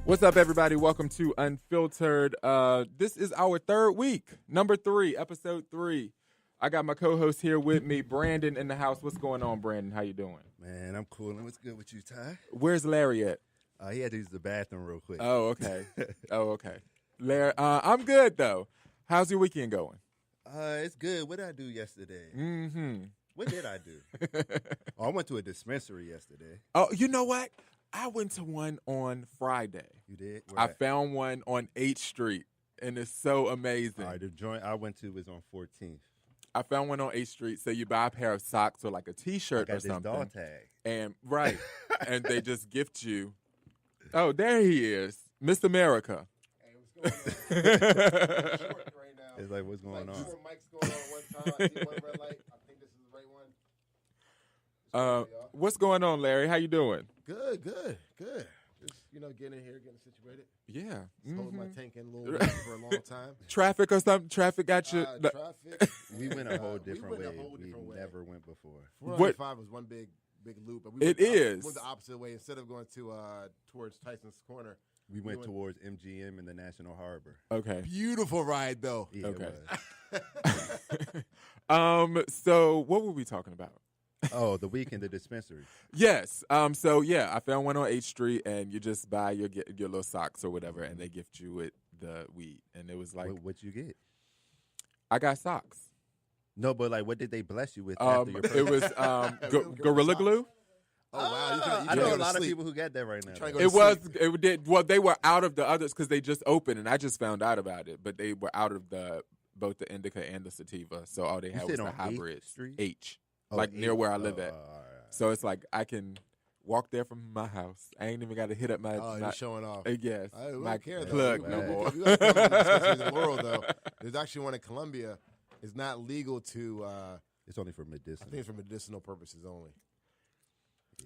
What's up, everybody? Welcome to Unfiltered. This is our third week, number 3, episode 3. I got my co-host here with me, Brandon, in the house. What's going on, Brandon? How you doing? Man, I'm cool. What's good with you, Ty? Where's Larry at? He had to use the bathroom real quick. Oh, okay. Larry, I'm good, though. How's your weekend going? It's good. What did I do yesterday? Mm-hmm. What did I do? I went to a dispensary yesterday. Oh, you know what? I went to one on Friday. You did? I found one on 8th Street, and it's so amazing. All right, the joint I went to was on 14th. I found one on 8th Street, so you buy a pair of socks or like a T-shirt or something. This dog tag. And right, and they just gift you. Oh, there he is, Miss America. Hey, what's going on? Short right now. It's like, what's going on? Two mics going on one time. I see one red light. I think this is the right one. What's going on, Larry? How you doing? Good. Just, getting in here, getting situated. Yeah. Just holding my tank in a little bit for a long time. Traffic or something? Traffic got you? Traffic. We went a whole different way. We never went before. 495 was one big loop. But we went the opposite way. Instead of going to towards Tyson's Corner, we went towards MGM in the National Harbor. Okay. Beautiful ride, though. Yeah, okay. It was. So what were we talking about? Oh, the week in the dispensary. Yes. So yeah, I found one on 8th Street, and you just buy your little socks or whatever, and they gift you with the weed, and it was like, what'd you get? I got socks. No, but like, what did they bless you with after your it was Gorilla Glue. Oh wow! I know a lot of people who got that right now. It did. Well, they were out of the others because they just opened, and I just found out about it. But they were out of both the indica and the sativa, so all they had was the hybrid. 8th Street? H. Oh, like near where I live at. All right. So it's like I can walk there from my house. I ain't even got to hit up my. Oh, you're showing off. Yes, my plug no more. We got dispensaries in the world, though. There's actually one in Colombia. It's not legal to. It's only for medicinal. I think it's for medicinal purposes only.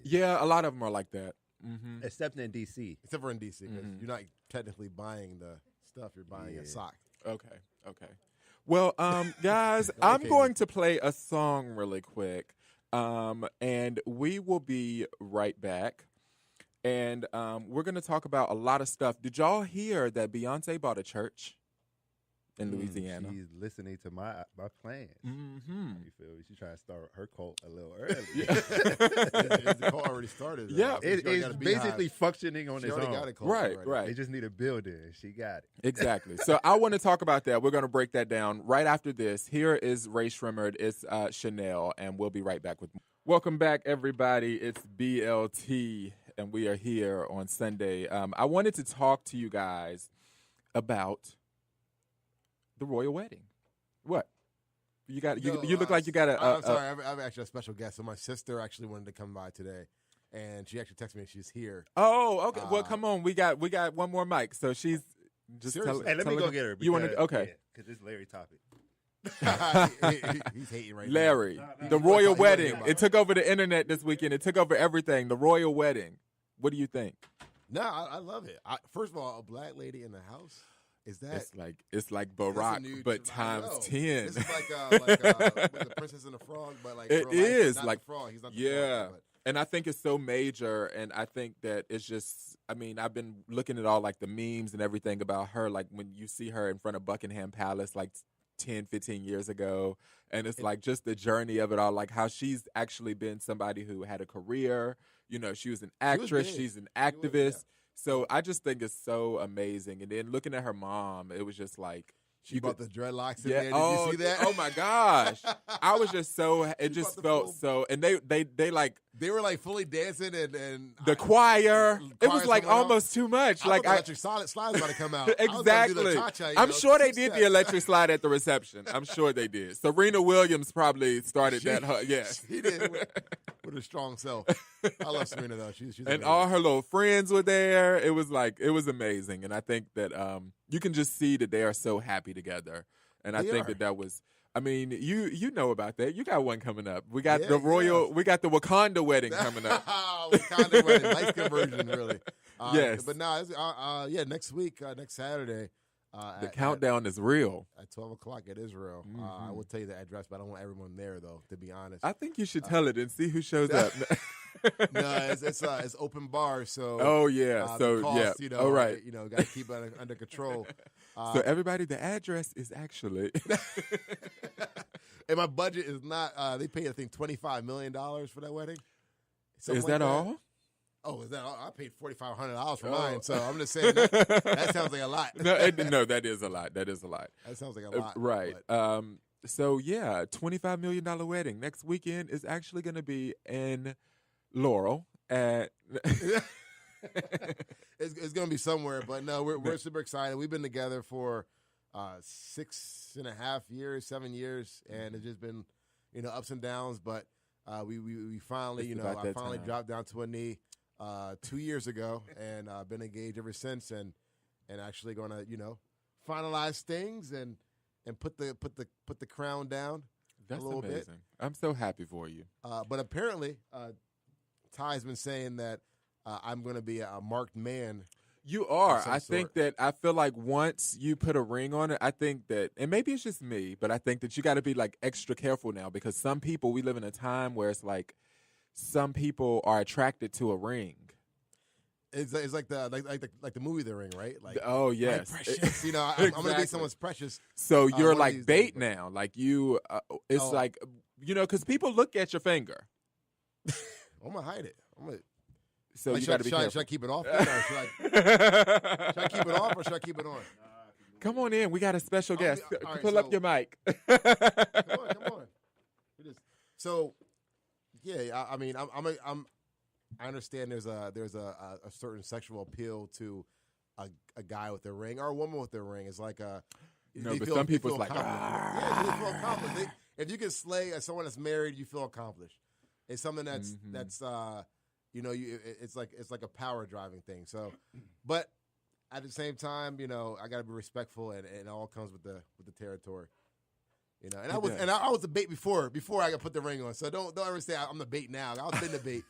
Yeah, a lot of them are like that. Mm-hmm. Except in D.C. Except for in D.C. because you're not technically buying the stuff. You're buying a sock. Okay. Well, guys, I'm going to play a song really quick, and we will be right back. And we're going to talk about a lot of stuff. Did y'all hear that Beyonce bought a church in Louisiana? She's listening to my plans. Mm-hmm. You feel me? She's trying to start her cult a little early. The cult already started. Yeah. It's basically functioning on its own. Got a cult Right. They just need a building, and she got it. Exactly. So I want to talk about that. We're going to break that down right after this. Here is Ray Shrimmerd. It's Chanel, and we'll be right back with more. Welcome back, everybody. It's BLT, and we are here on Sunday. I wanted to talk to you guys about the royal wedding. What? You got? You look like you got a. I'm sorry. I'm actually a special guest. So my sister actually wanted to come by today, and she actually texted me. She's here. Oh, okay. Well, come on. We got one more mic. So she's just. Hey, let me go get her. You want to? Okay. Because it's Larry topic. He's hating right Larry, now. the royal wedding. It took over the internet this weekend. It took over everything. The royal wedding. What do you think? No, I love it. First of all, a black lady in the house. Is that it's like Barack, but times 10. This is like the Princess and the Frog, but like it is not like the frog. He's not the yeah. frog, And I think it's so major, and I think that it's just. I mean, I've been looking at all like the memes and everything about her, like when you see her in front of Buckingham Palace, like 10, 15 years ago, and it's like just the journey of it all, like how she's actually been somebody who had a career. You know, she was an actress. She's an activist. So I just think it's so amazing. And then looking at her mom, it was just like she brought the dreadlocks in there. Did you see that? Oh my gosh! I was just so. It just felt so. And they like they were like fully dancing and the choir. It was like almost too much. Like the electric slide's about to come out. Exactly. I'm sure they did the electric slide at the reception. I'm sure they did. Serena Williams probably started that. Yes, he did with a strong self. I love Serena though. She's and amazing. all her little friends were there. It was amazing, and I think that you can just see that they are so happy together. And I think that was I mean, you know about that. You got one coming up. We got we got the Wakanda wedding coming up. Wakanda wedding, nice conversion, really. Yes. But no, next week, next Saturday. The countdown is real. At 12 o'clock, it is real. I will tell you the address, but I don't want everyone there, though, to be honest. I think you should tell it and see who shows up. No, it's open bar, so. Oh, yeah. So, cost, yeah. All right. Got to keep it under control. So, everybody, the address is actually. And my budget is not, they paid, I think, $25 million for that wedding. Is that all? Oh, is that all? I paid $4,500 for mine, so I'm just saying that sounds like a lot. No, that is a lot. That is a lot. That sounds like a lot. Right. So, yeah, $25 million wedding. Next weekend is actually going to be in Laurel at... It's going to be somewhere, but no, we're super excited. We've been together for 6.5 years, 7 years, and it's just been, ups and downs, but we finally, I finally dropped down to a knee 2 years ago, and I've been engaged ever since, and actually going to, finalize things and put the crown down. That's a little amazing. bit. I'm so happy for you. But apparently, Ty's been saying that I'm going to be a marked man. You are. I feel like once you put a ring on it, I think that, and maybe it's just me, but I think that you got to be like extra careful now because some people, we live in a time where it's like some people are attracted to a ring. It's like the movie The Ring, right? Like, oh yes, precious. I'm gonna be someone's precious. So you're like bait now. Like you, it's like because people look at your finger. I'm gonna hide it. So you got to be careful. Should I keep it off? Or should I keep it off or should I keep it on? Come on in. We got a special guest. Right, Pull up your mic. Come on. So, yeah. I mean, I understand there's a certain sexual appeal to a guy with a ring or a woman with a ring. It's like but some people's like, they feel accomplished. If you can slay someone that's married, you feel accomplished. It's something that's it's like a power driving thing. So, but at the same time, I got to be respectful, and it all comes with the territory. And I was the bait before I got put the ring on. So don't ever say I'm the bait now. I've been the bait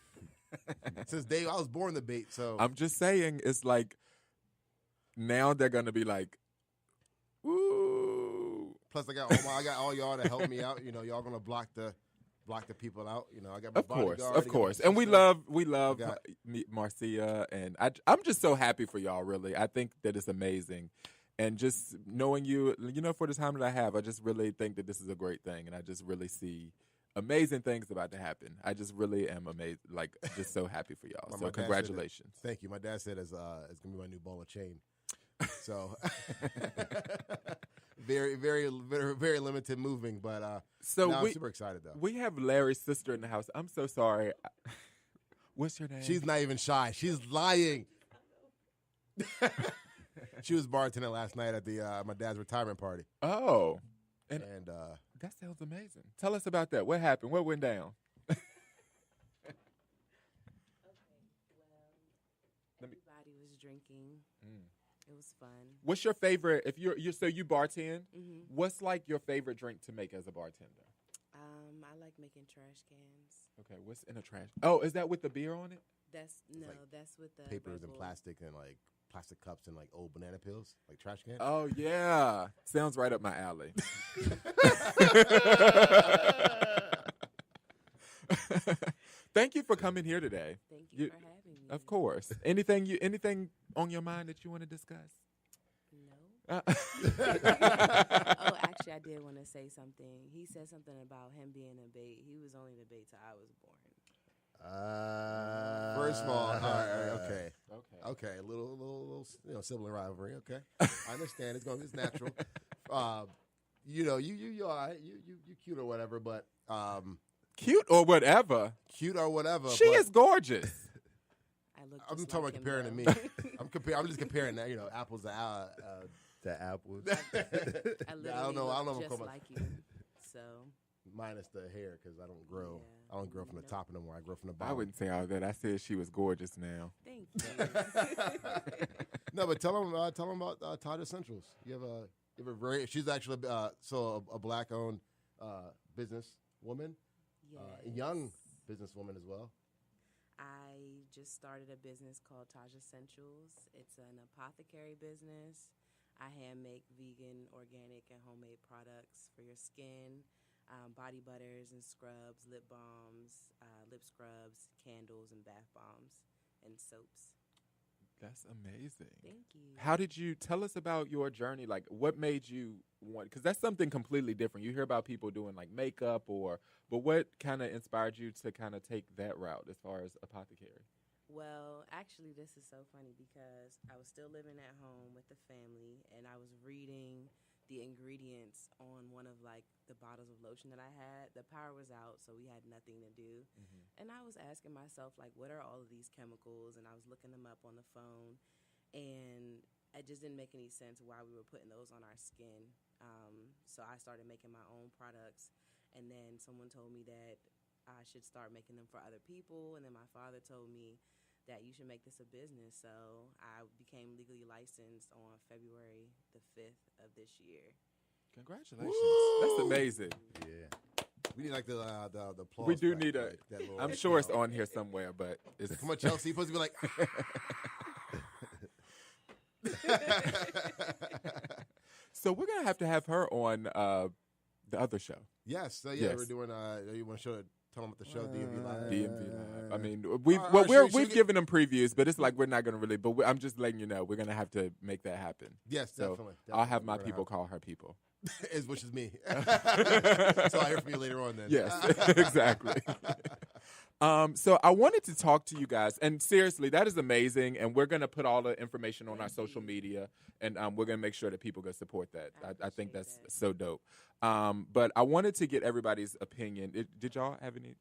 since day I was born the bait. So I'm just saying, it's like now they're gonna be like, ooh. Plus, I got all y'all to help me out. Y'all gonna block the people out. I got my bodyguard. Of course, and we love Marcia, and I'm just so happy for y'all. Really, I think that it's amazing, and just knowing you, for the time that I have, I just really think that this is a great thing, and I just really see amazing things about to happen. I just really am amazed, like just so happy for y'all. So congratulations. Thank you. My dad said it's gonna be my new ball of chain. So very, very, very, very limited moving, but I'm super excited though. We have Larry's sister in the house. I'm so sorry. What's your name? She's not even shy. She's lying. She was bartending last night at my dad's retirement party. Oh, and that sounds amazing. Tell us about that. What happened? What went down? Everybody was drinking. It was fun. What's your favorite? If you bartend, Mm-hmm. what's like your favorite drink to make as a bartender? I like making trash cans. Okay, what's in a trash? Oh, is that with the beer on it? That's with the papers Red and Bull. plastic and like plastic cups and like old banana peels, like trash cans. Oh yeah, sounds right up my alley. Thank you for coming here today. Thank you for having me. Of course. Anything on your mind that you want to discuss? No. Oh, actually, I did want to say something. He said something about him being a bait. He was only the bait till I was born. First of all, okay, a little sibling rivalry. Okay, I understand. It's natural. You all right. You cute or whatever, but cute or whatever. She is gorgeous. I'm talking about comparing to me. I'm just comparing that. Apples to apples. I don't know. Just like you. So. Minus the hair, because I don't grow. Yeah, I don't grow from the top anymore. I grow from the bottom. I wouldn't say all that. I said she was gorgeous now. Thank you. No, but tell them about Todd Essentials. You have a very. She's actually a black-owned businesswoman, Yes. young businesswoman as well. I just started a business called Taj Essentials. It's an apothecary business. I hand make vegan, organic, and homemade products for your skin, body butters and scrubs, lip balms, lip scrubs, candles, and bath bombs, and soaps. That's amazing. Thank you. How did you tell us about your journey? Like, what made you want? Because that's something completely different. You hear about people doing like makeup, but what kind of inspired you to kind of take that route as far as apothecary? Well, actually, this is so funny because I was still living at home with the family, and I was reading the ingredients on one of like the bottles of lotion that I had. The power was out, so we had nothing to do. And I was asking myself, like, what are all of these chemicals? And I was looking them up on the phone, and it just didn't make any sense why we were putting those on our skin. So I started making my own products, and then someone told me that I should start making them for other people, and then my father told me that you should make this a business. So I became legally licensed on February the 5th of this year. Congratulations. That's amazing. Yeah. We need like the applause. We do back, need a. like, that little, I'm sure it's on here somewhere, but it's. Come on, Chelsea. You're supposed to be like. So we're gonna have her on the other show. Yes. So Yes. we're doing. You want to tell them about the show, DMV Live? DMV Live. I mean, we've given them previews, but it's like we're not gonna really. But I'm just letting you know we're gonna have to make that happen. Yes, So definitely. I'll have my people call her people. Which is me. So I'll hear from you later on then. Yes, exactly. So I wanted to talk to you guys, and seriously, that is amazing, and we're going to put all the information on our social media, and we're going to make sure that people go support that. I think that's so dope. But I wanted to get everybody's opinion. Did y'all have any?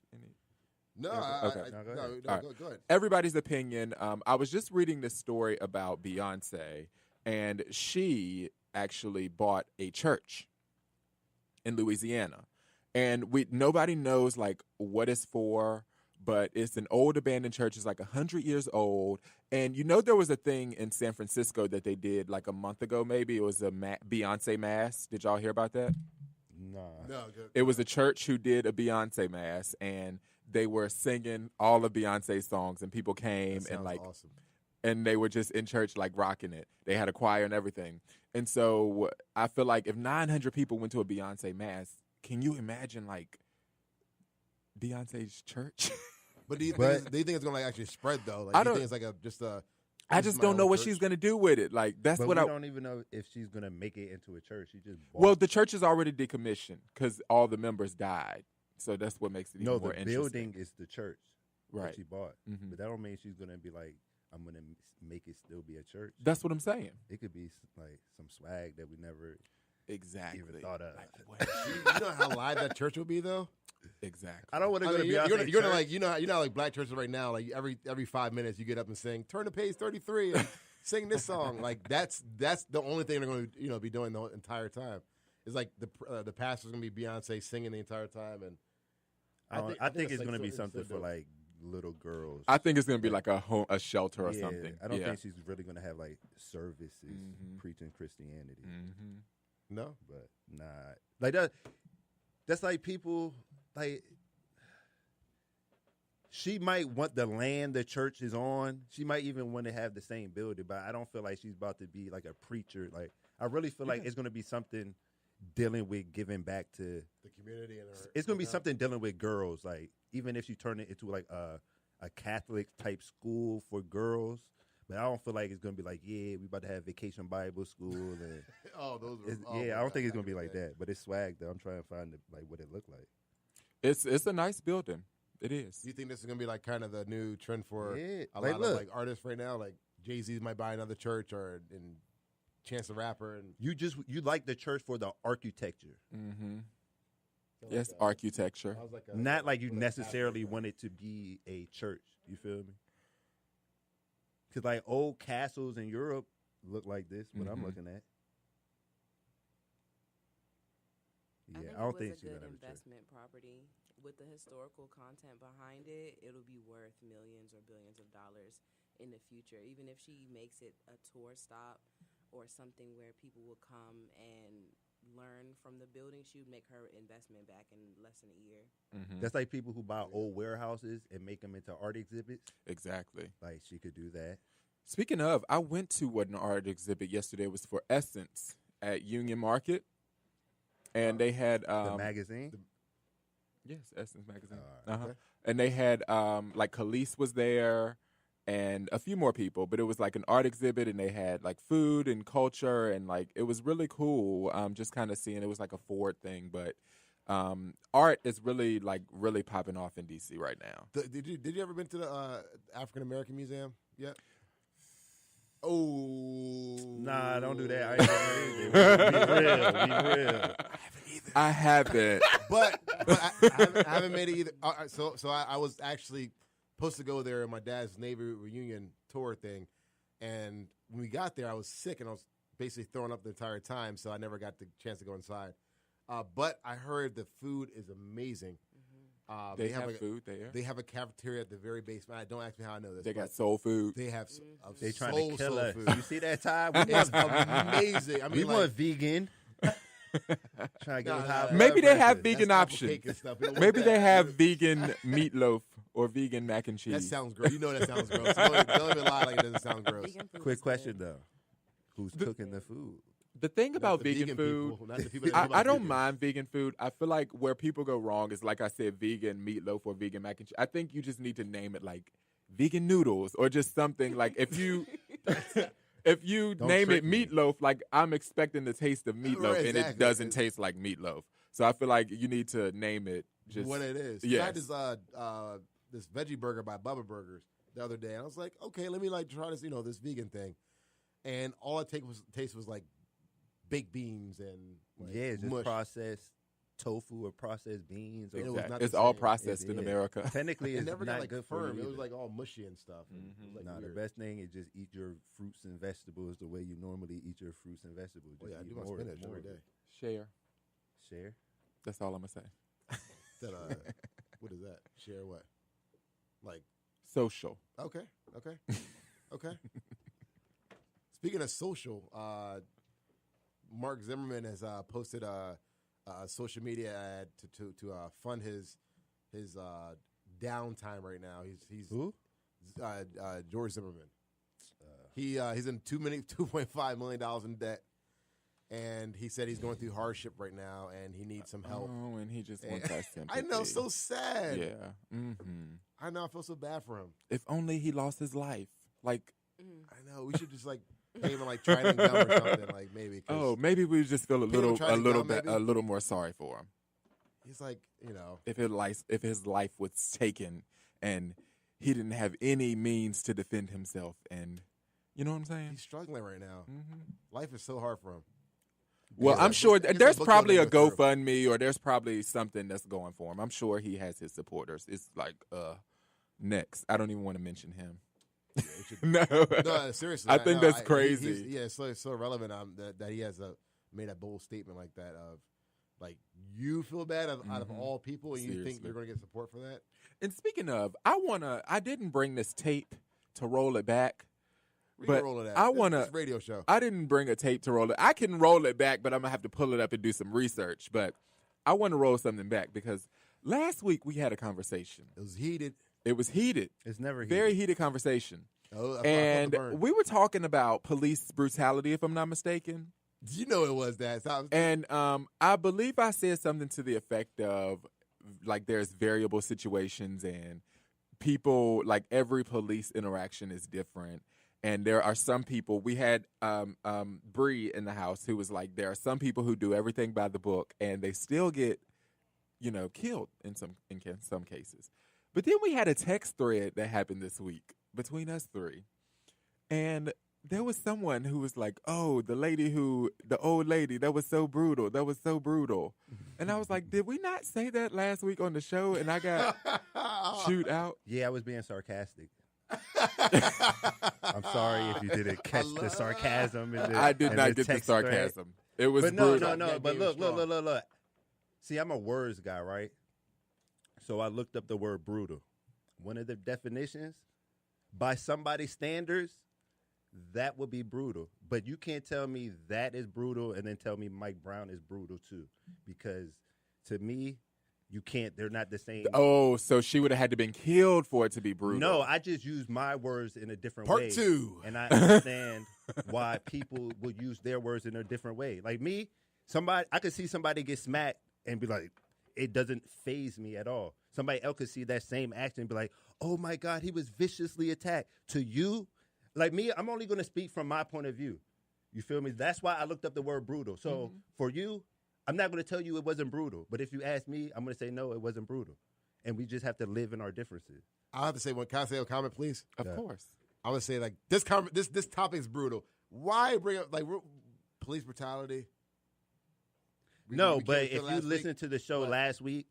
No, Okay. Go ahead. Everybody's opinion. I was just reading this story about Beyonce, and she actually bought a church in Louisiana, and nobody knows like what it's for, but it's an old abandoned church. It's like 100 years old, and there was a thing in San Francisco that they did like a month ago. Maybe it was a Beyonce mass. Did y'all hear about that? No. Good. It was a church who did a Beyonce mass, and they were singing all of Beyonce's songs, and people came and like. Awesome. And they were just in church, like, rocking it. They had a choir and everything. And so I feel like if 900 people went to a Beyonce mass, can you imagine, like, Beyonce's church? But do you think it's going to like actually spread though? Like, do you think it's like I just don't know what she's going to do with it. Like, that's but what we don't even know if she's going to make it into a church. She just bought. Well, the church is already decommissioned because all the members died. So that's what makes it even more interesting. No, the building is the church that she bought. Mm-hmm. But that don't mean she's going to be like, I'm going to make it still be a church. That's what I'm saying. It could be like some swag that we never exactly even thought of. Like, you know how live that church will be though? Exactly. I don't want to go to you're Beyonce gonna like you know like black churches right now, like every 5 minutes you get up and sing turn to page 33 and sing this song. Like that's the only thing they're going to be doing the entire time. It's like the pastor's going to be Beyonce singing the entire time, and I think it's going to be something for like little girls. I think it's going to be like a shelter or something. I don't think she's really going to have like services preaching Christianity. No, but nah, like that. That's like people like. She might want the land the church is on. She might even want to have the same building, but I don't feel like she's about to be like a preacher. Like I really feel like it's going to be something dealing with giving back to the community. It's going to be something dealing with girls. Like even if she turned it into like a Catholic type school for girls, but I don't feel like it's going to be like, yeah, we about to have Vacation Bible School. And I don't think it's going to be like that. But it's swag though. I'm trying to find what it looked like. It's a nice building. It is. Do you think this is going to be like kind of the new trend for a like, lot of like artists right now? Like Jay-Z might buy another church, or Chance the Rapper, and you like the church for the architecture. Mm-hmm. Yes, architecture. Not like you necessarily want it to be a church. You feel me? Because like old castles in Europe look like this. What I'm looking at. Yeah, I don't think it's a good investment property. With the historical content behind it, it'll be worth millions or billions of dollars in the future. Even if she makes it a tour stop or something where people will come and learn from the building, she would make her investment back in less than a year. Mm-hmm. That's like people who buy old warehouses and make them into art exhibits. Exactly. Like she could do that. Speaking of, I went to an art exhibit yesterday. It was for Essence at Union Market, and they had The magazine. yes, Essence magazine. Okay. And they had like Khalees was there, and a few more people. But it was like an art exhibit, and they had like food and culture, and like it was really cool. Just kind of seeing it was like a Ford thing, but art is really popping off in DC right now. Did you ever been to the African American Museum yet? Oh, Nah, don't do that. I ain't be real. I haven't. but I haven't made it either. So I was actually supposed to go there in my dad's Navy reunion tour thing, and when we got there, I was sick and I was basically throwing up the entire time, so I never got the chance to go inside. But I heard the food is amazing. They have food there. They have a cafeteria at the very basement. Don't ask me how I know this. They got soul food. They have They trying to kill us. food. You see that, Ty? It's amazing. I mean, We like, want vegan. Trying to get high blood Maybe they have pressure. vegan That's apple options. cake and stuff. We don't want Maybe that. they have vegan meatloaf or vegan mac and cheese. That sounds gross. You know that sounds gross. Don't even lie like it doesn't sound gross. Vegan food Quick is question good. though: who's cooking the food? The thing about Not the vegan food, people, not the people that I know about don't vegan. mind vegan food. I feel like where people go wrong is, like I said, vegan meatloaf or vegan mac and cheese. I think you just need to name it like vegan noodles or just something like if you Don't name trick it me. meatloaf, like I'm expecting the taste of meatloaf Right, and it exactly. doesn't taste like meatloaf. So I feel like you need to name it just What it is. Yes. I had this veggie burger by Bubba Burgers the other day, and I was like, okay, let me like try this, this vegan thing, and all it taste was like baked beans and like, Yeah, just mush. processed tofu or processed beans. Or It was Exact- not it's the all same. processed It in is. America. Technically, It it's never not got like good for firm. you It was either. like all mushy and stuff. And it was, like, Nah, the weird. best thing is just eat your fruits and vegetables the way you normally eat your fruits and vegetables. Oh Just yeah, I eat do my more- spinach more every of day. it. Share. Share. That's all I'm gonna say. That what is that? Share what? Like Social. okay. Speaking of social, Mark Zimmerman has posted a social media ad to fund his downtime right now. He's Who? George Zimmerman. He's in $2.5 million in debt, and he said he's going through hardship right now, and he needs some help. Oh, and he just wants that sympathy. I know, so sad. Yeah. Mm-hmm. I know, I feel so bad for him. If only he lost his life. Like, I know, we should just like pay him like Trident gum or something, like maybe. 'Cause oh, maybe we just feel a People little, try to go, maybe. a little more sorry for him. he's like, If his life was taken and he didn't have any means to defend himself, and you know what I'm saying? he's struggling right now. Mm-hmm. Life is so hard for him. Well, Yeah, I'm sure I guess there's the book probably a don't go through. GoFundMe or there's probably something that's going for him. I'm sure he has his supporters. It's like next. I don't even want to mention him. It should- No, No, seriously. I think know. that's crazy. It's so relevant that he has made a bold statement like that of, like, you feel bad out of all people and you think Seriously. you're going to get support for that? And speaking of, I didn't bring this tape to roll it back. We But can roll it out. I This- wanna- this radio show. I didn't bring a tape to roll it. I can roll it back, but I'm gonna have to pull it up and do some research. But I want to roll something back because last week we had a conversation. It was heated. It was heated, It's never very heated conversation. Oh, I felt the And burn. we were talking about police brutality, if I'm not mistaken. You know it was that. So And I believe I said something to the effect of, like, there's variable situations and people, like, every police interaction is different. And there are some people, we had Bree in the house who was like, there are some people who do everything by the book and they still get, killed in some cases. But then we had a text thread that happened this week between us three. And there was someone who was like, oh, the old lady, that was so brutal. That was so brutal. And I was like, did we not say that last week on the show? And I got chewed out. Yeah, I was being sarcastic. I'm sorry if you didn't catch the sarcasm. I did in not get the text thread. sarcasm. It was But no, brutal. no. That But game look. was strong. See, I'm a words guy, right? So I looked up the word brutal. One of the definitions, by somebody's standards, that would be brutal. But you can't tell me that is brutal and then tell me Mike Brown is brutal too. Because to me, you can't. They're not the same. Oh, so she would have had to been killed for it to be brutal. No, I just use my words in a different way. Part 2. And I understand why people would use their words in a different way. Like me, I could see somebody get smacked and be like, it doesn't faze me at all. Somebody else could see that same action and be like, oh my God, he was viciously attacked. To you, like me, I'm only going to speak from my point of view. You feel me? That's why I looked up the word brutal. So for you, I'm not going to tell you it wasn't brutal. But if you ask me, I'm going to say, no, it wasn't brutal. And we just have to live in our differences. I'll have to say one. Can I say a comment, please? Of course. I would say, like, this topic is brutal. Why bring up, like, police brutality? No, but if you listen to the show last week,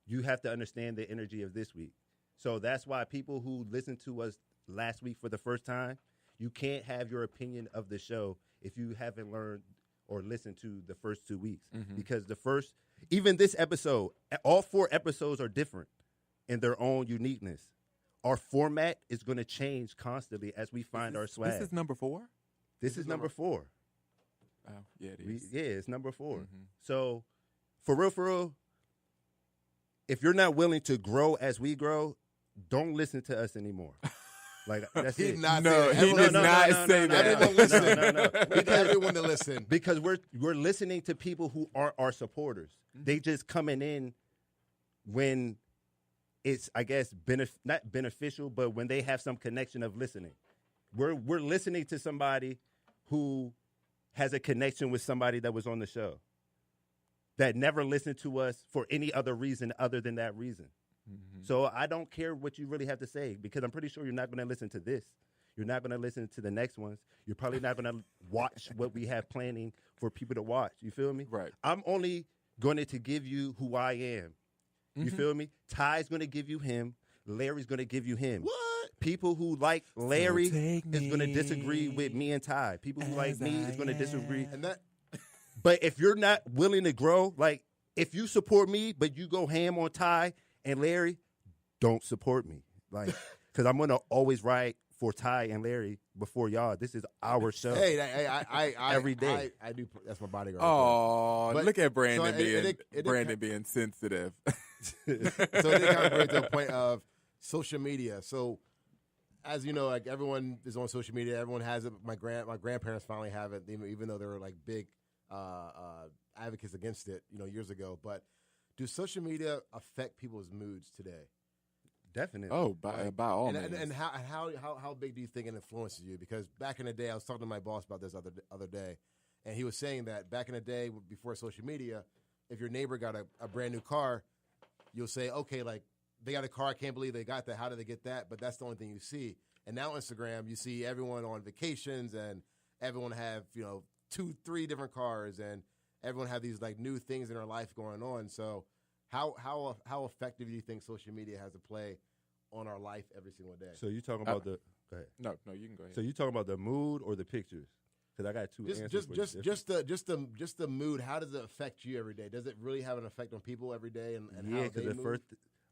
you have to understand the energy of this week. So that's why people who listened to us last week for the first time, you can't have your opinion of the show if you haven't learned or listened to the first 2 weeks. Because even this episode, all 4 episodes are different in their own uniqueness. Our format is going to change constantly as we find our swag. This is number 4? This is number 4. Oh, yeah, it is. It's number 4. So, for real, if you're not willing to grow as we grow, don't listen to us anymore. Like, that's he it. did not No, say he did not say that. Everyone listen. No. We need everyone to listen. Because we're listening to people who aren't our supporters. They just coming in when it's, I guess, not beneficial, but when they have some connection of listening. We're listening to somebody who has a connection with somebody that was on the show that never listened to us for any other reason other than that reason. So I don't care what you really have to say because I'm pretty sure you're not going to listen to this. You're not going to listen to the next ones. You're probably not going to watch what we have planning for people to watch. You feel me? Right. I'm only going to give you who I am. You feel me? Ty's going to give you him. Larry's going to give you him. What? People who like Larry So take is going to me disagree with me and Ty. People who like me is going to disagree. And that, But if you're not willing to grow, like if you support me, but you go ham on Ty and Larry, don't support me. Like, because I'm going to always ride for Ty and Larry before y'all. This is our show. hey, I Every day. I do. That's my bodyguard. Oh, But- look at Brandon so Brandon being sensitive. So it did kind of bring to a point of social media. So, as you know, like everyone is on social media. Everyone has it. My grandparents finally have it, even though they were like big advocates against it, years ago. But do social media affect people's moods today? Definitely. Oh, by all means. And how big do you think it influences you? Because back in the day, I was talking to my boss about this other day, and he was saying that back in the day before social media, if your neighbor got a brand new car, you'll say, okay, like they got a car, I can't believe they got that. How did they get that? But that's the only thing you see. And now Instagram, you see everyone on vacations and everyone have 2-3 different cars and everyone have these like new things in their life going on. So how effective do you think social media has to play on our life every single day? So you talking about go ahead. No, you can go ahead. So you talking about the mood or the pictures? Because I got two answers. Just the mood. How does it affect you every day? Does it really have an effect on people every day? And yeah, because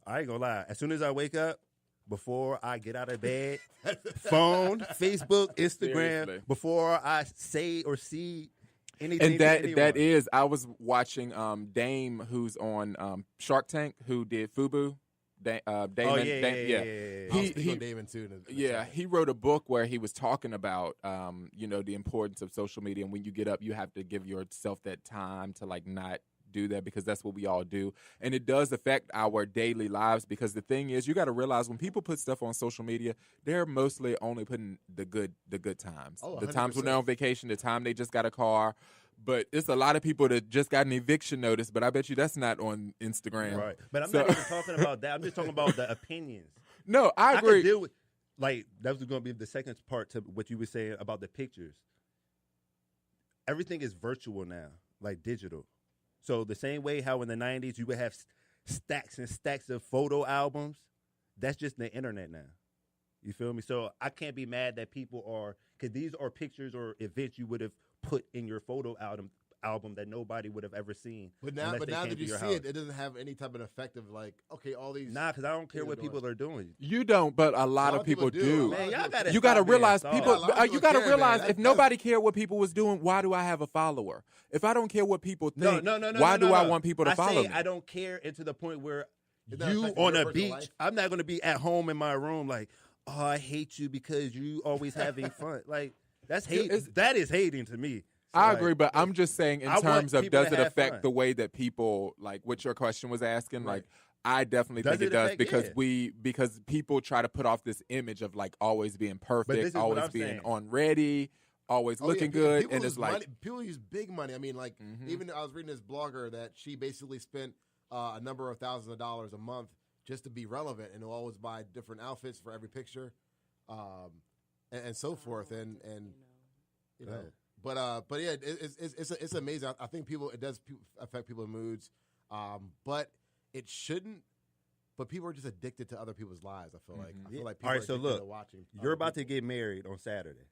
I ain't gonna lie. As soon as I wake up, before I get out of bed, phone, Facebook, Instagram, Seriously. before I say or see anything. And that is, I was watching Dame, who's on Shark Tank, who did FUBU. Damon, I was thinking of Damon too. He wrote a book where he was talking about, the importance of social media. And when you get up, you have to give yourself that time to like not do that because that's what we all do. And it does affect our daily lives because the thing is, you got to realize when people put stuff on social media, they're mostly only putting the good times. Oh, the times when 100%. they're on vacation, the time they just got a car. But it's a lot of people that just got an eviction notice, but I bet you that's not on Instagram. Right. But I'm not even talking about that. I'm just talking about the opinions. No, I I agree. can deal with, like, that was going to be the second part to what you were saying about the pictures. Everything is virtual now, like digital. So the same way how in the 90s you would have stacks and stacks of photo albums, that's just the internet now. You feel me? So I can't be mad that people are, because these are pictures or events you would have put in your photo album that nobody would have ever seen. But now that you see it, it doesn't have any type of effect of like, okay, all these. Nah, because I don't care what people are doing. You don't, but a lot of people do. Man, you gotta realize people. You gotta realize if nobody cared what people was doing, why do I have a follower? If I don't care what people think, why do I want people to follow me? I don't care, and to the point where you on a beach, I'm not going to be at home in my room like, oh, I hate you because you always having fun. Like, that's hate. That is hating to me. So I agree, but I'm just saying in terms of does it affect the way that people, like what your question was asking, like I definitely think it does because people try to put off this image of like always being perfect, always being on ready, always looking good, and it's like people use big money. I mean, like even I was reading this blogger that she basically spent a number of thousands of dollars a month just to be relevant, and will always buy different outfits for every picture, and so forth, and you know. But yeah, it's amazing. I think it does affect people's moods, but it shouldn't. But people are just addicted to other people's lives. I feel like. I feel like people are addicted to watching. You're about to get married on Saturday.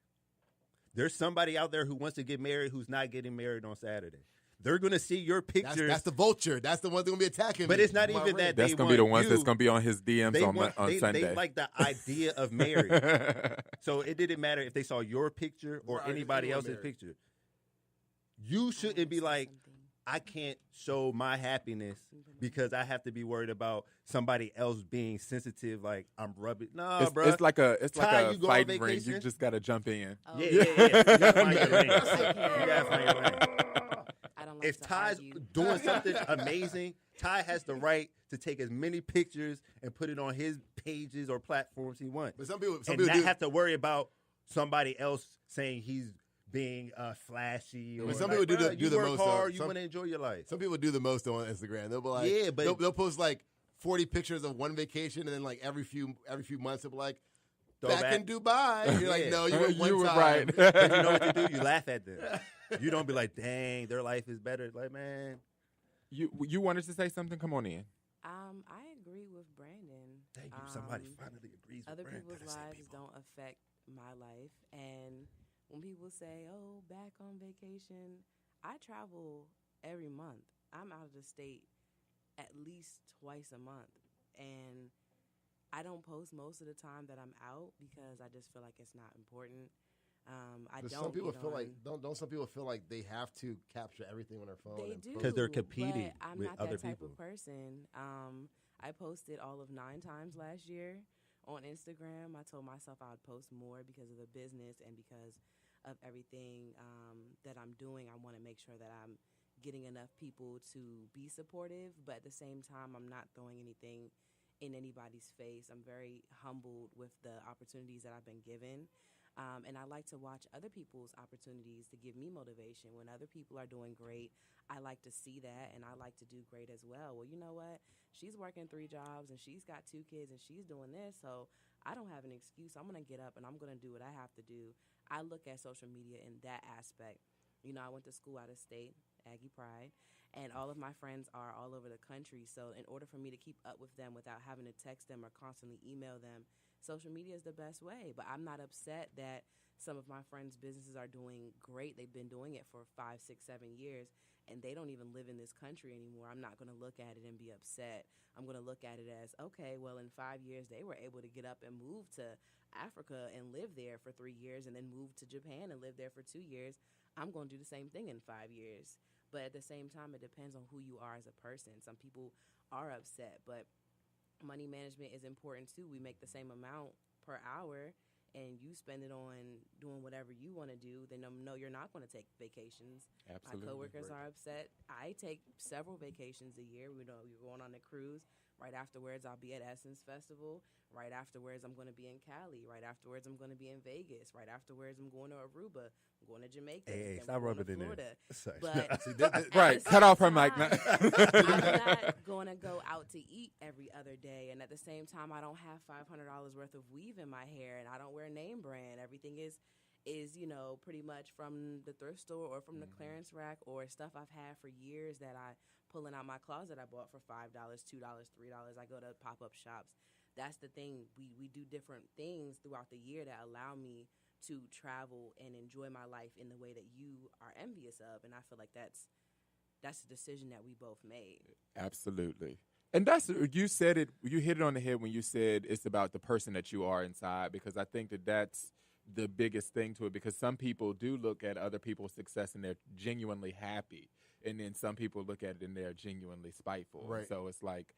There's somebody out there who wants to get married who's not getting married on Saturday. They're going to see your pictures. That's the vulture. That's the one that's going to be attacking but me. It's not even that. That's going to be the ones that's going to be on his DMs on Sunday. They like the idea of marriage. So it didn't matter if they saw your picture or anybody else's picture. You shouldn't be like, I can't show my happiness because I have to be worried about somebody else being sensitive. Like I'm rubbing. No, bro. It's like a fight ring. You just got to jump in. Oh. Yeah. You got to find your lane. You got to find your lane. If Ty's doing something amazing, Ty has the right to take as many pictures and put it on his pages or platforms he wants. But some people not have to worry about somebody else saying he's being flashy. Or some people do the work most. Hard, you want to enjoy your life. Some people do the most on Instagram. They'll be like, they'll post like 40 pictures of one vacation, and then like every few months they'll be like, back in Dubai. And you're like, no, you went one time. Right. But you know what you do? You laugh at them. You don't be like, dang, their life is better. Like, man. You wanted to say something? Come on in. I agree with Brandon. Thank you. Somebody finally agrees with Other Brandon. people's lives don't affect my life. And when people say, oh, back on vacation, I travel every month. I'm out of the state at least twice a month. And I don't post most of the time that I'm out because I just feel like it's not important. Some people feel like don't some people feel like they have to capture everything on their phone? They do because they're competing I'm with not other that type people. of person. I posted all of 9 times last year on Instagram. I told myself I would post more because of the business and because of everything that I'm doing. I want to make sure that I'm getting enough people to be supportive, but at the same time, I'm not throwing anything in anybody's face. I'm very humbled with the opportunities that I've been given. And I like to watch other people's opportunities to give me motivation. When other people are doing great, I like to see that, and I like to do great as well. Well, you know what? She's working 3 jobs, and she's got 2 kids, and she's doing this, so I don't have an excuse. I'm going to get up, and I'm going to do what I have to do. I look at social media in that aspect. You know, I went to school out of state, Aggie Pride, and all of my friends are all over the country. So in order for me to keep up with them without having to text them or constantly email them, social media is the best way. But I'm not upset that some of my friends' businesses are doing great. They've been doing it for 5, 6, 7 years, and they don't even live in this country anymore. I'm not going to look at it and be upset. I'm going to look at it as, okay, well, in 5 years, they were able to get up and move to Africa and live there for 3 years and then move to Japan and live there for 2 years. I'm going to do the same thing in 5 years. But at the same time, it depends on who you are as a person. Some people are upset, but money management is important too. We make the same amount per hour, and you spend it on doing whatever you want to do, then no, you're not going to take vacations. Absolutely. My coworkers are upset. I take several vacations a year. You know, you're going on a cruise. Right afterwards, I'll be at Essence Festival. Right afterwards, I'm going to be in Cali. Right afterwards, I'm going to be in Vegas. Right afterwards, I'm going to Aruba. I'm going to Jamaica. Hey, stop rubbing it in. But right, cut off her mic. I'm not going to go out to eat every other day. And at the same time, I don't have $500 worth of weave in my hair, and I don't wear name brand. Everything is you know, pretty much from the thrift store or from the clearance rack or stuff I've had for years that I pulling out my closet I bought for $5, $2, $3. I go to pop-up shops. That's the thing. We do different things throughout the year that allow me to travel and enjoy my life in the way that you are envious of. And I feel like that's a decision that we both made. Absolutely. And that's, you said it, you hit it on the head when you said it's about the person that you are inside, because I think that that's the biggest thing to it, because some people do look at other people's success and they're genuinely happy. And then some people look at it and they're genuinely spiteful. Right. So it's like,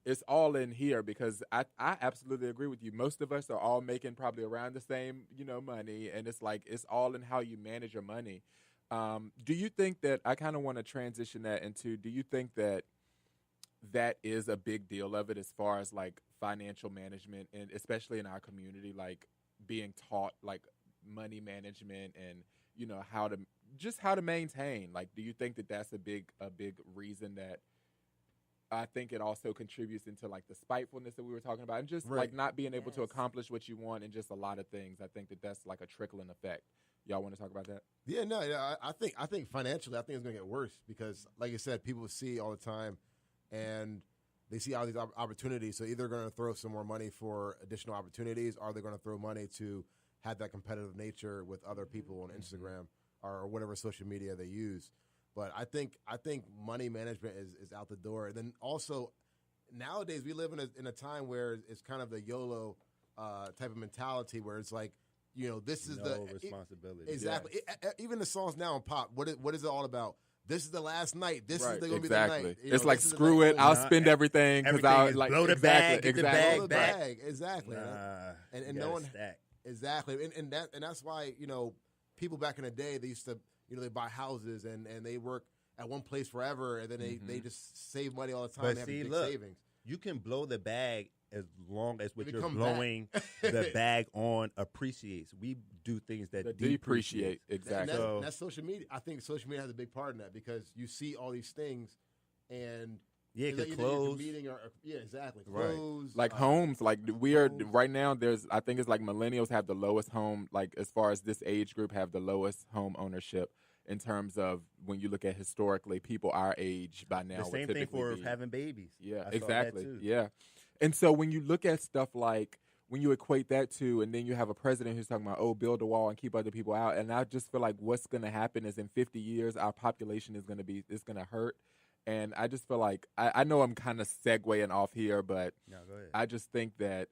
it's all in here, because I absolutely agree with you. Most of us are all making probably around the same, money. And it's like, it's all in how you manage your money. Do you think that, I kind of want to transition that into, do you think that is a big deal of it as far as like financial management, and especially in our community, like being taught like money management and, how to maintain? Like, do you think that that's a big reason that I think it also contributes into like the spitefulness that we were talking about, and just like not being able to accomplish what you want, and just a lot of things? I think that that's like a trickling effect. Y'all want to talk about that? Yeah, no, I think financially, I think it's going to get worse, because, like you said, people see all the time, and they see all these opportunities. So either they're going to throw some more money for additional opportunities, or they're going to throw money to have that competitive nature with other people on Instagram or whatever social media they use. But I think money management is out the door. And then also, nowadays we live in a time where it's kind of the YOLO type of mentality, where it's like, this is no responsibility. Exactly. Yes. Even the songs now on pop, what is it all about? This is the last night. This is going to be the night. It's like, screw it. I'll spend everything, because I'll like blow the bag, get the bag blow the bag. Exactly. And no one stack. Exactly. And that's why, people back in the day, they used to, they buy houses and they work at one place forever, and then they just save money all the time. But they have see, big look, savings. You can blow the bag as long as what you're blowing the bag on appreciates. We do things that depreciate. Exactly. And that's social media. I think social media has a big part in that, because you see all these things, and clothes. Exactly. Right. Clothes, like homes, like we are right now. I think it's like millennials have the lowest home, like as far as this age group, have the lowest home ownership in terms of when you look at historically, people our age by now. The same thing for having babies. Yeah, exactly. Yeah. And so when you look at stuff like, when you equate that to, and then you have a president who's talking about, build a wall and keep other people out. And I just feel like what's going to happen is in 50 years, our population is going to hurt. And I just feel like, I know I'm kind of segueing off here, but no, go ahead. I just think that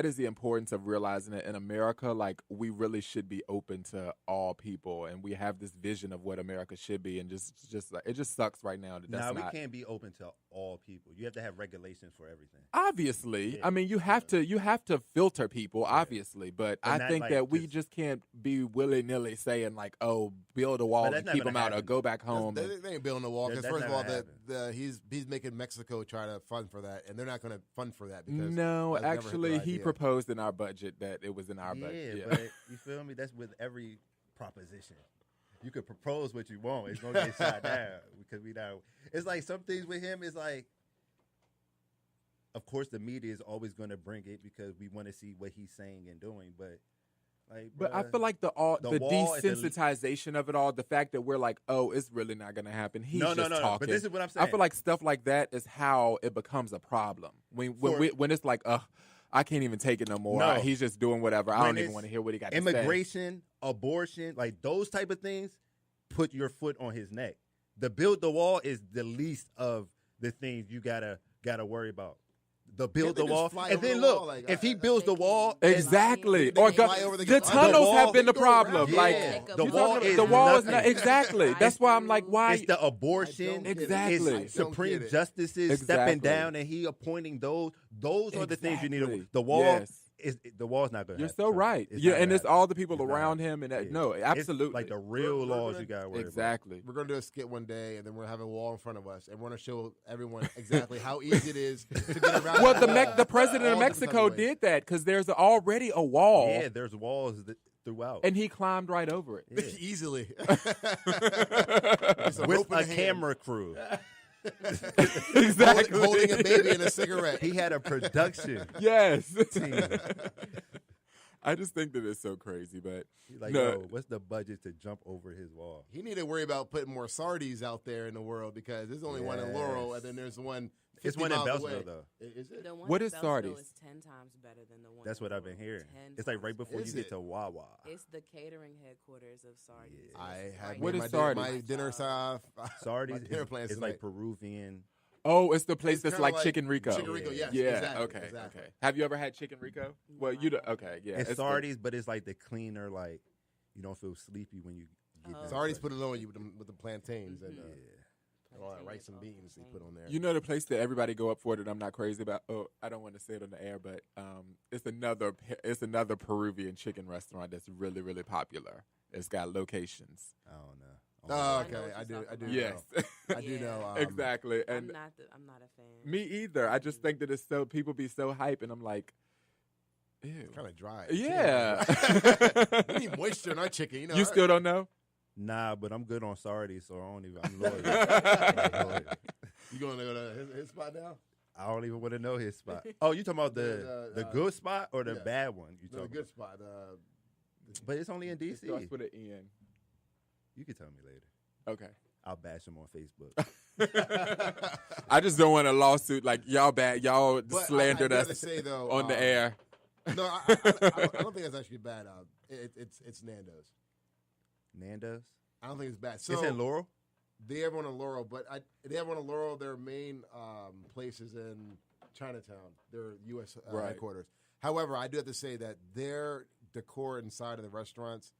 is the importance of realizing that in America, like, we really should be open to all people, and we have this vision of what America should be, and just like, it just sucks right now that that's not. We can't be open to all people. You have to have regulations for everything. Obviously, I mean, you have to filter people, obviously, but I think like that we just can't be willy nilly saying like, build a wall and keep them out, or go back home. They ain't building a wall, because first of all, he's making Mexico try to fund for that, and they're not going to fund for that, because no, actually, he proposed in our budget that it was in our budget. Yeah, but you feel me? That's with every proposition. You could propose what you want. It's going to get shot down, because we don't. It's like some things with him is like, of course, the media is always going to bring it, because we want to see what he's saying and doing. But I feel like the desensitization of it all, the fact that we're like, it's really not going to happen. He's just talking. But this is what I'm saying. I feel like stuff like that is how it becomes a problem. When it's like, I can't even take it no more. No. He's just doing whatever. I don't even want to hear what he got to say. Immigration, abortion, like those type of things, put your foot on his neck. The build the wall is the least of the things you gotta worry about. Build the wall, and then look, like, if he builds the wall, exactly, or the tunnels have been the problem. Yeah. Like the wall is not exactly. That's why I'm like, why? It's the abortion, exactly. It's Supreme Justices stepping down, and he appointing those. Those are the things you need. The wall. The wall's not going to happen. You're so right. And it's all the people around him. And no, absolutely. It's like the real laws you got to worry about. Exactly. We're going to do a skit one day, and then we're going to have a wall in front of us, and we're going to show everyone exactly how easy it is to get around. Well, the president of Mexico did that, because there's already a wall. Yeah, there's walls throughout. And he climbed right over it. Yeah. Easily. With a camera crew. Exactly. Holding a baby and a cigarette. He had a production. Yes. Team. I just think that it's so crazy, but like, yo, what's the budget to jump over his wall? He need to worry about putting more Sardis out there in the world, because there's only one in Laurel, and then there's one. It's one in Bellsville, though. Is it? The one what in is Bellsville Sardis? is $10. 10 times better than the one. That's what I've been hearing. It's like right before you get to Wawa. It's the catering headquarters of Sardi's. Yeah. I had what is my dinner side. Sardi's dinner plans is like Peruvian. Oh, it's the place It's that's kinda like Chicken Rico. Chicken Rico, yes. Yeah. Exactly, Okay. exactly. Okay. Have you ever had Chicken Rico? Well, you do. Okay. Yeah. It's Sardi's, but it's like the cleaner. Like you don't feel sleepy when you get there. Sardi's put it on you with the plantains and yeah. all that rice and beans they put on there. You know the place that everybody go up for that I'm not crazy about. Oh, I don't want to say it on the air, but it's another Peruvian chicken restaurant that's really really popular. It's got locations. I don't know. Oh, okay. I do. Yes. Know. I do know. Exactly. And I'm not a fan. me either. I just think that it's so people be so hype, and I'm like, ew. It's kind of dry. Yeah. We need moisture in our chicken. You know. You still don't know? Nah, but I'm good on Sardi's, so I don't even. I'm loyal. You going to go to his spot now? I don't even want to know his spot. Oh, you talking about the good spot or the bad one? You No, the talking good spot. but it's only in It DC. starts with an N. You can tell me later. Okay. I'll bash him on Facebook. I just don't want a lawsuit like y'all But slandered I us gotta say, though, on the air. No, I don't think it's actually bad. It's Nando's. Nando's? I don't think it's bad. So It's in Laurel? they have one in Laurel, but they have one in Laurel. Their main place is in Chinatown, their U.S. Right. Headquarters. However, I do have to say that their decor inside of the restaurants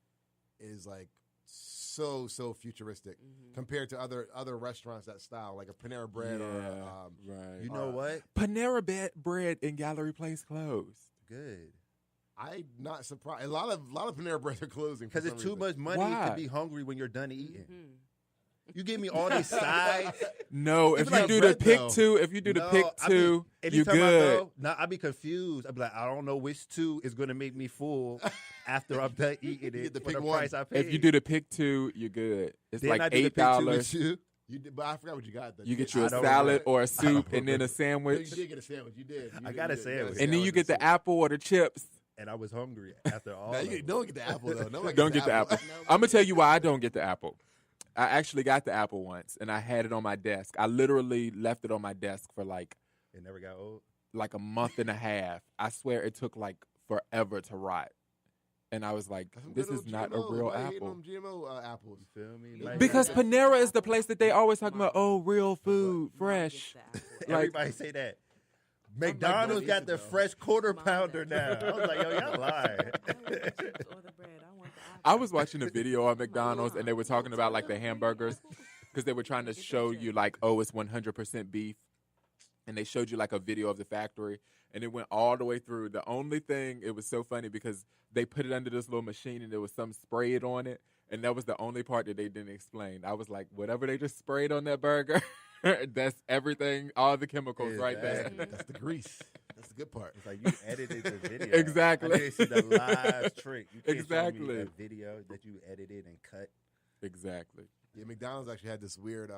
is like so futuristic compared to other restaurants that style, like a Panera Bread or right. You know what? Panera Bread in Gallery Place closed. Good. I'm not surprised. A lot of Panera Breads are closing Because it's too much money Why? to be hungry when you're done eating. You give me all these sides. No, if It's you like do bread, the pick though. two, if you do the pick two, you anytime good. I be confused. I be like, I don't know which two is going to make me full after I'm done eating it. the for pick the one. price I paid. If you do the pick two, you're good. It's Then I like do the pick two with $8. you. You did, but I forgot what you got. Though. You get you a I don't salad remember. or a soup don't and then a You sandwich, did get a sandwich. You did. I got a sandwich. and then you get the apple or the chips. And I was hungry after all. No, of you it. don't get the apple though. No one Don't get the apple. No. I'm gonna tell you why I don't get the apple. I actually got the apple once, and I had it on my desk. I literally left it on my desk for like It never got old. a month and a half. I swear it took like forever to rot. And I was like, this is not a real apple. GMO apples. You feel me? Like- Because Panera is the place that they always talk about, oh, real food, fresh. Like- Everybody say that. McDonald's got the fresh quarter pounder now. I was like, yo, y'all lying. I was watching a video on McDonald's, and they were talking about like the hamburgers because they were trying to show you like, oh, it's 100% beef. And they showed you like a video of the factory, and it went all the way through. The only thing, it was so funny because they put it under this little machine, and there was some sprayed on it, and that was the only part that they didn't explain. I was like, whatever they just sprayed on that burger, that's everything, all the chemicals right there. That's the grease. That's the good part. It's like you edited the video. Exactly. I didn't see the live trick. You can't Exactly. show me a video that you edited and cut. Exactly. Yeah, McDonald's actually had this weird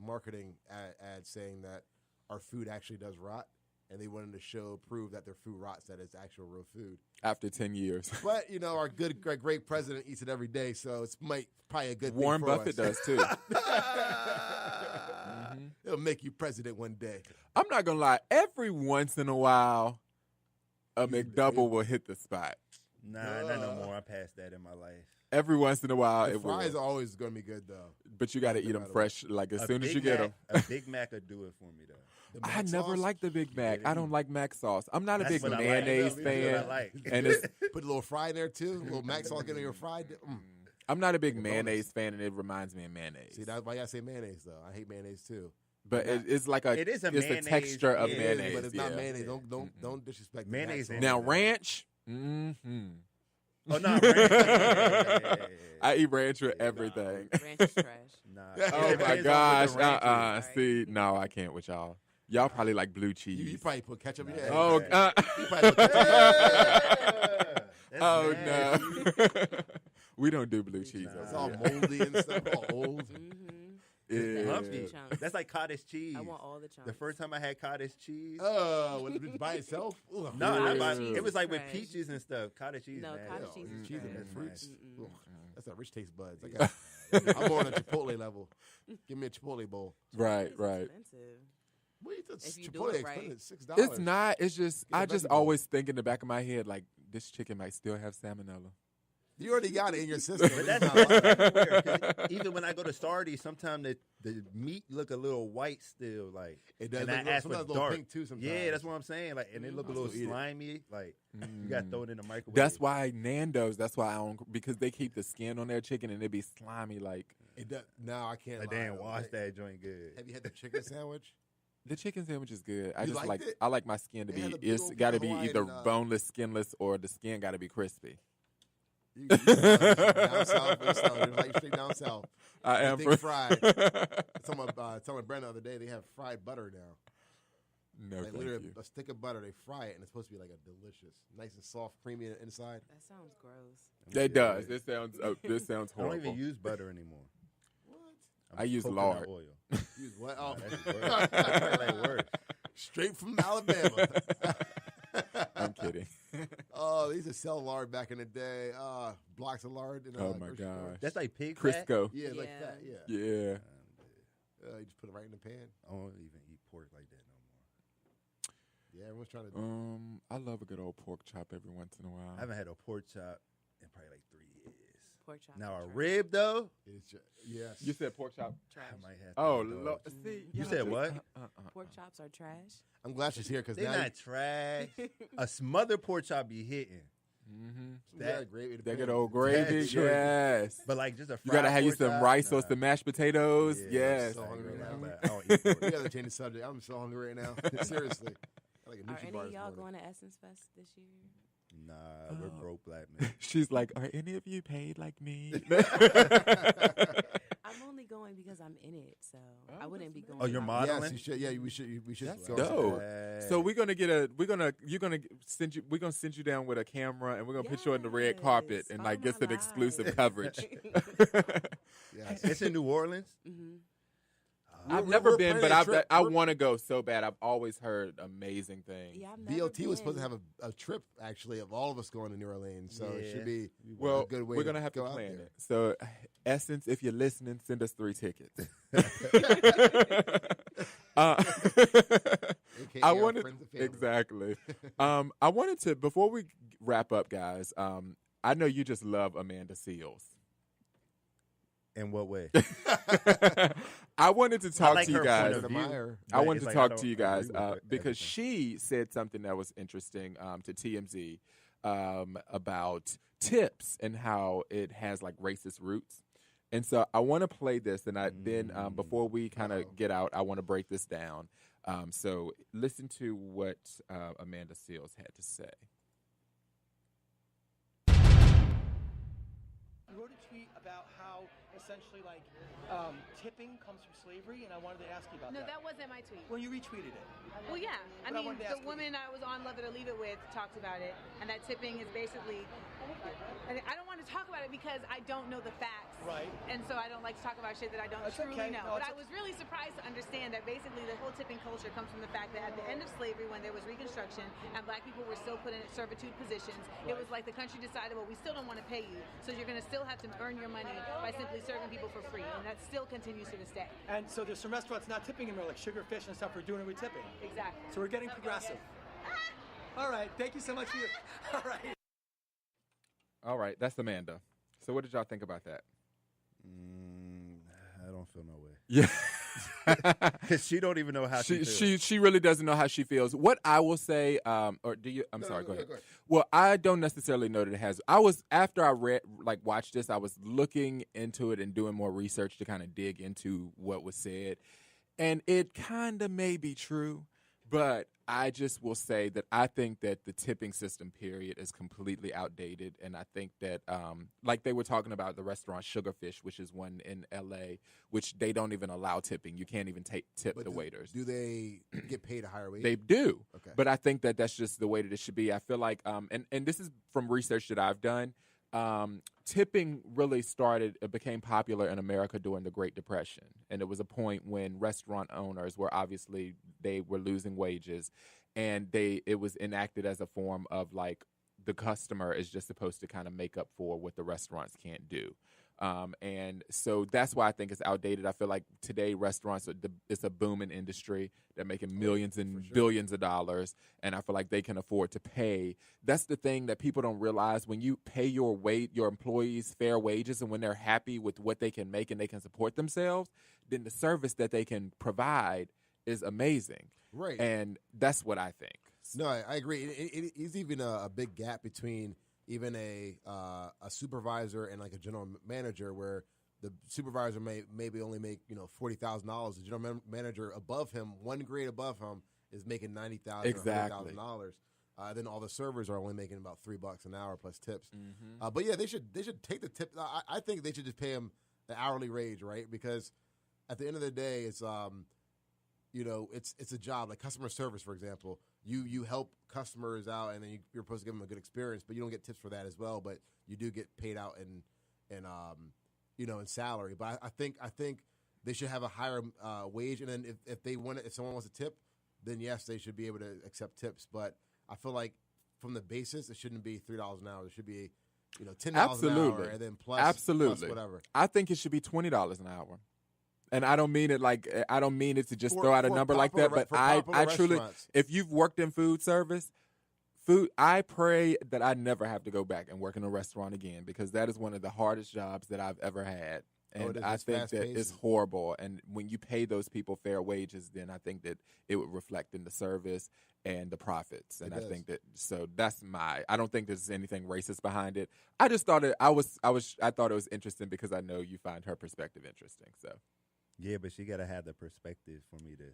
marketing ad saying that our food actually does rot, and they wanted to prove that their food rots, that it's actual real food. After 10 years. But, you know, our good, great president eats it every day, so it's probably a good Warren thing for Buffett us. does too. It'll make you president one day. I'm not going to lie. Every once in a while, a McDouble will hit the spot. Nah, not no more. I passed that in my life. Every once in a while, The it will. fries are always going to be good, though. But you got to eat them fresh, like as soon as you get them. A Big Mac would do it for me, though. The I Mac never sauce, liked the Big Mac. I don't like Mac sauce. I'm not a That's big what I like. mayonnaise That's fan. what I like. And it's, Put a little fry in there, too. A little Mac sauce getting your fried. I'm not a big mayonnaise fan, and it reminds me of mayonnaise. See, that's why I got to say mayonnaise, though. I hate mayonnaise, too. But it's like a, It is a it's mayonnaise, the texture of yeah, mayonnaise. But it's not yeah. mayonnaise. Don't disrespect the Mayonnaise Mac ain't sauce. Now, ranch, mm-hmm. Oh, no. Yeah. I eat ranch with everything. Ranch is trash. Nah. Oh, It my depends on gosh. what the ranch is. Right. See, no, I can't with y'all. Y'all probably like blue cheese. You probably put ketchup in your eggs. Oh, You probably put ketchup That's oh nasty. no. We don't do blue cheese. It's over all here. moldy and stuff, all old. Yeah. Lumpy. Chunks. That's like cottage cheese. I want all the chunks. The first time I had cottage cheese. When it's by itself? Ugh. No, not Cottage by, cheese it was is like with trash. peaches and stuff. Cottage cheese. No, nasty. cottage Yeah, cheese is cheese and trash. fruits. Mm-mm. Ugh. That's a rich taste buds. I'm more on a Chipotle level. Give me a Chipotle bowl. Right, It's right. expensive. What you If you do Chipotle it right. expensive, $6. It's not. It's just Get a I just vegetable. always think in the back of my head like this chicken might still have salmonella. You already got it in your system. But that's weird. 'Cause even when I go to Sardi's, sometimes the meat look a little white still. Like It does. and I Look, ask for sometimes a little dark. pink too. Sometimes. Yeah, that's what I'm saying. Like, and it look a I'll little still eat it. slimy. Like you got to throw it in the microwave. That's why Nando's. That's why I don't because they keep the skin on their chicken and it be slimy. Like It does. No, I can't. Like, lie, they ain't though. wash that joint good. Have you had the chicken sandwich? the chicken sandwich is good. I You just liked like it? I like my skin to They had be. a big It's old got to be Hawaiian, either boneless, skinless, or the skin got to be crispy. You down south, you're like straight down south. I am Everything fried. Someone Brent the other day, they have fried butter now. No, Like thank literally you. a stick of butter, they fry it, and it's supposed to be like a delicious, nice and soft, creamy inside. That sounds gross. It does. This sounds. This sounds I don't horrible. even use butter anymore. What? I use coconut lard. oil. Use what? Oh, That's worse. That's like worse. straight from Alabama. I'm kidding. Oh, they used to sell lard back in the day. Blocks of lard. In, Oh my grocery store. gosh. That's like pig fat. Crisco. Yeah, like Yeah. that. Yeah. Yeah. You just put it right in the pan. I don't even eat pork like that no more. Yeah, everyone's trying to. I love a good old pork chop every once in a while. I haven't had a pork chop in probably like 3 years. Pork chop. Now a trash. rib though, It's just, yes. You said pork chop. Trash. I might have. To Oh, indulge. see, You y'all said just- what? Pork chops are trash. I'm glad she's here because They now not trash. A smothered pork chop be hitting, that gravy. That good old gravy, sure. yes. but like just a. You gotta fried have you pork some chop, rice or nah. some mashed potatoes. Yeah, Yes. so hungry now. But I don't eat pork. We gotta change the subject. I'm so hungry right now. Seriously. I like a Are Nutribars any of y'all morning. going to Essence Fest this year? Nah, we're broke black men. She's like, are any of you paid like me? I'm only going because I'm in it, so I wouldn't be going. Oh, you're by modeling? Yes, you should. Yeah, we should. That's go. dope. Hey. So you're gonna send you down with a camera and we're gonna put you on the red carpet Yes, and all like my get some exclusive life. coverage. Yes. It's in New Orleans. Mm-hmm. I've We're- never we're been, planning but a trip. I We're- want to go so bad. I've always heard amazing things. Yeah, I've never BLT was supposed to been. have a trip actually of all of us going to New Orleans, so it Yeah. should be Well, a good way. we're gonna have go to out plan there. it. So, Essence, if you're listening, send us 3 tickets. AKA I our wanted friends and family. exactly. I wanted to before we wrap up, guys. I know you just love Amanda Seales. In what way? I wanted to talk like to you her guys. point of view. Admire. I But wanted it's to like, talk I to you don't guys agree with her because everything. she said something that was interesting to TMZ about tips and how it has like racist roots. And so I want to play this, and then before we kind of get out, I want to break this down. So listen to what Amanda Seales had to say. You wrote a tweet about how essentially like tipping comes from slavery, and I wanted to ask you about No, that. that wasn't my tweet. Well, you retweeted it. Well, yeah. I But I mean, wanted to the ask you- woman I was on Love It or Leave It with talked about it, and that tipping is basically. And I don't want to talk about it because I don't know the facts. Right. And so I don't like to talk about shit that I don't That's truly okay. know. No, But it's I was really surprised to understand that basically the whole tipping culture comes from the fact that at the end of slavery, when there was Reconstruction and black people were still put in servitude positions, it was like the country decided, well, we still don't want to pay you, so you're going to still have to earn your money by simply serving people for free, and that still continues to this day. And so there's some restaurants not tipping anymore, like Sugar Fish and stuff. We're doing it with tipping. Exactly. So we're getting progressive. All right. Thank you so much for your. All right. All right, that's Amanda. So what did y'all think about that? I don't feel no way. Yeah. Because she don't even know how she feels. she really doesn't know how she feels. What I will say, or do you? I'm sorry. Go ahead. Well, I don't necessarily know that it has. I was after I watched this, I was looking into it and doing more research to kind of dig into what was said, and it kind of may be true, but I just will say that I think that the tipping system period is completely outdated, and I think that like they were talking about the restaurant Sugarfish, which is one in L.A., which they don't even allow tipping. You can't even tip But the waiters. Do they get paid a higher wage? They do. Okay. But I think that that's just the way that it should be. I feel like, and this is from research that I've done, tipping really it became popular in America during the Great Depression. And it was a point when restaurant owners were obviously, they were losing wages. And it was enacted as a form of like, the customer is just supposed to kind of make up for what the restaurants can't do. And so that's why I think it's outdated. I feel like today restaurants it's a booming industry. They're making millions and billions of dollars, and I feel like they can afford to pay. That's the thing that people don't realize. When you pay your employees fair wages, and when they're happy with what they can make and they can support themselves, then the service that they can provide is amazing. Right. And that's what I think. No, I agree. It is even a big gap between even a supervisor and like a general manager, where the supervisor may maybe only make $40,000. The general manager above him, one grade above him, is making $90,000 exactly. or $100,000. Then all the servers are only making about $3 an hour plus tips. Mm-hmm. But yeah, they should take the tip. I think they should just pay him the hourly wage, right? Because at the end of the day, it's it's a job like customer service, for example. You help customers out, and then you're supposed to give them a good experience, but you don't get tips for that as well. But you do get paid out in salary. But I think they should have a higher wage, and then if someone wants a tip, then yes, they should be able to accept tips. But I feel like from the basis, it shouldn't be $3 an hour. It should be $10 an hour, and then plus whatever. I think it should be $20 an hour. And I don't mean it to just throw out a number like that, but I truly, if you've worked in food service, I pray that I never have to go back and work in a restaurant again, because that is one of the hardest jobs that I've ever had. And I think that it's horrible. And when you pay those people fair wages, then I think that it would reflect in the service and the profits. And I think that, so I don't think there's anything racist behind it. I just thought I thought it was interesting because I know you find her perspective interesting. So. Yeah, but she gotta have the perspective for me to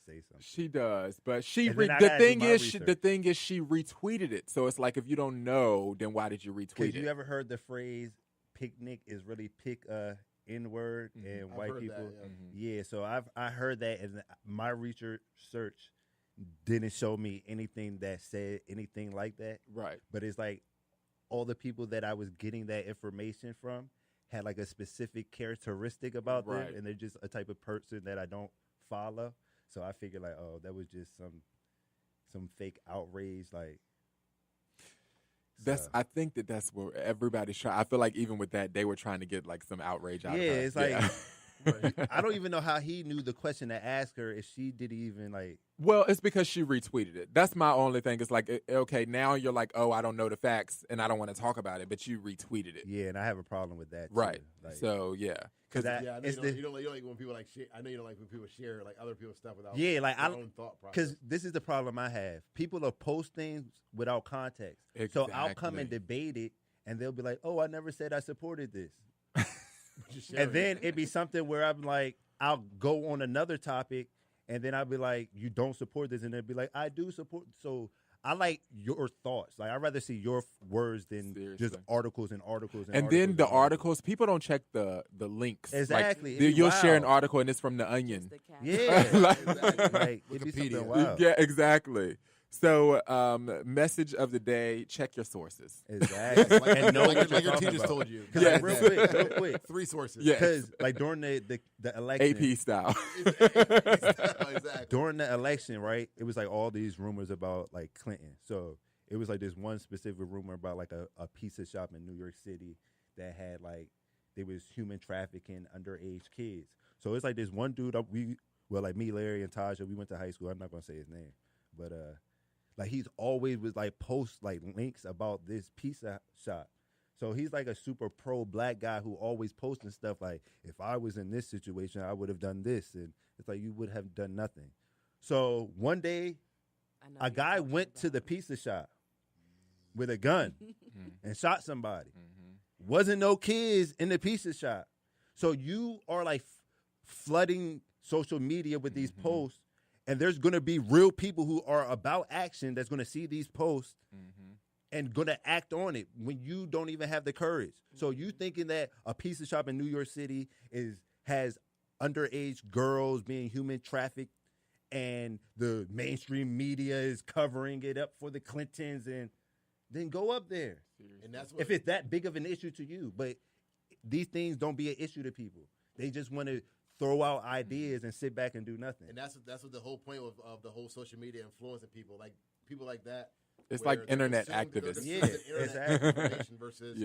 say something. She does, but the thing is she retweeted it. So it's like, if you don't know, then why did you retweet it? You ever heard the phrase "picnic" is really pick a N-word, and I've white people? That, yeah. Yeah, so I heard that, and my research didn't show me anything that said anything like that. Right. But it's like all the people that I was getting that information from had like a specific characteristic about them, and they're just a type of person that I don't follow. So I figured like, oh, that was just some fake outrage. Like I think that's where everybody's trying. I feel like even with that, they were trying to get like some outrage out of her. Yeah, it's like I don't even know how he knew the question to ask her if she didn't even like. Well, it's because she retweeted it. That's my only thing. It's like, okay, now you're like, oh, I don't know the facts and I don't want to talk about it, but you retweeted it. Yeah, and I have a problem with that too. Right. Like, so yeah, because you don't like when people like share. I know you don't like when people share like other people's stuff without their own thought process. Because this is the problem I have. People will post things without context. Exactly. So I'll come and debate it, and they'll be like, "Oh, I never said I supported this." And then it'd be something where I'm like, I'll go on another topic, and then I'll be like, you don't support this, and they'll be like, I do support. So I like your thoughts. Like, I'd rather see your words than just articles and articles. And then the articles, people don't check the links. Exactly. Like, you'll share an article, and it's from The Onion. Yeah. Like, it'd be something wild. Yeah, exactly. So, message of the day: check your sources. Exactly. And like your teachers told you. Yeah, real quick. 3 sources. Yeah. Because like during the election, AP style. Exactly. During the election, right? It was like all these rumors about like Clinton. So it was like this one specific rumor about like a pizza shop in New York City that had like there was human trafficking underage kids. So it's like this one dude me, Larry, and Taja, we went to high school. I'm not gonna say his name, but like he's always was like post like links about this pizza shop. So he's like a super pro black guy who always posting stuff like, if I was in this situation, I would have done this. And it's like, you would have done nothing. So one day, a guy went to the pizza shop with a gun and shot somebody. Wasn't no kids in the pizza shop. So you are like flooding social media with these posts. And there's going to be real people who are about action that's going to see these posts and going to act on it when you don't even have the courage. So you thinking that a pizza shop in New York City has underage girls being human trafficked and the mainstream media is covering it up for the Clintons, and then go up there. And that's if it's that big of an issue to you. But these things don't be an issue to people. They just want to throw out ideas and sit back and do nothing. And that's what the whole point of the whole social media influencing people, like people like that. It's like internet activists. Yeah, exactly. Versus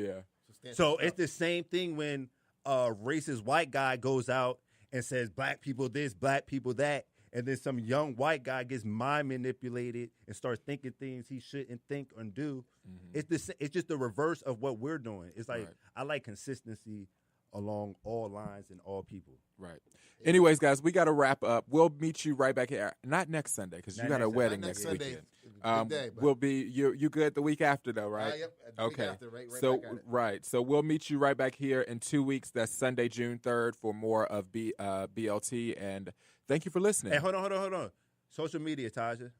So it's the same thing when a racist white guy goes out and says black people this, black people that, and then some young white guy gets mind manipulated and starts thinking things he shouldn't think or do. It's just the reverse of what we're doing. It's like I like consistency along all lines and all people. Right. Anyways, guys, we got to wrap up. We'll meet you right back here. Not next Sunday because you got a wedding next weekend. We'll be you good the week after though, right? Yep. Okay. Week after, right So back at it. right. So we'll meet you right back here in 2 weeks. That's Sunday, June 3rd for more of BLT. And thank you for listening. Hey, hold on. Social media, Taja.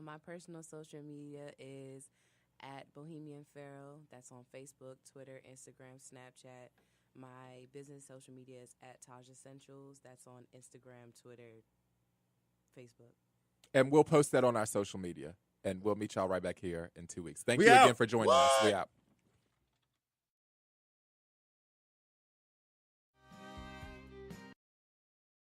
My personal social media is at Bohemian Pharaoh. That's on Facebook, Twitter, Instagram, Snapchat. My business social media is at Taja Centrals. That's on Instagram, Twitter, Facebook. And we'll post that on our social media. And we'll meet y'all right back here in 2 weeks. Thank you out. again for joining us. We out.